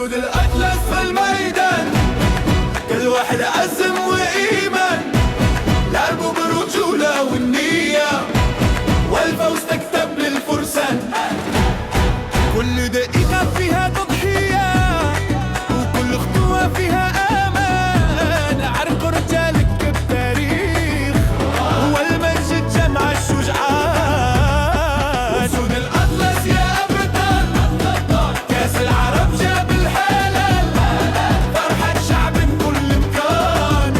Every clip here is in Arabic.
وأسود الأطلس في الميدان، كل واحد عزم وإيمان، لعبوا بالرجولة والنية، والفوز تكتب للفرسان. كل دقيقة فيها تضحية، وكل خطوة فيها أمان. عرق رجالك بالتاريخ، والمجد جمع الشجعان. أسود الأطلس يا أبطال، كاس العرب جاب الحلال، فرحة شعب بكل مكان،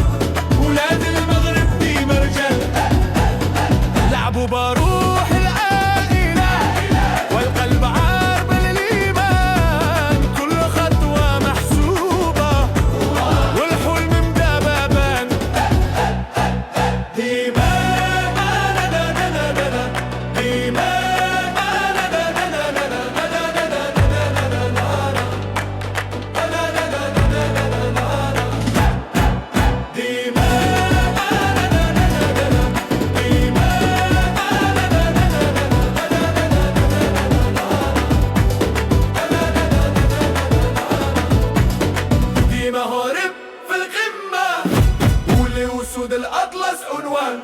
ولاد المغرب ديما رجال. لعبوا بروح العائلة، والقلب عار بالإيمان، كل خطوة محسوبة، والحلم مدببان. ديما ديما هرب في القمة، ولأسود الأطلس عنوان.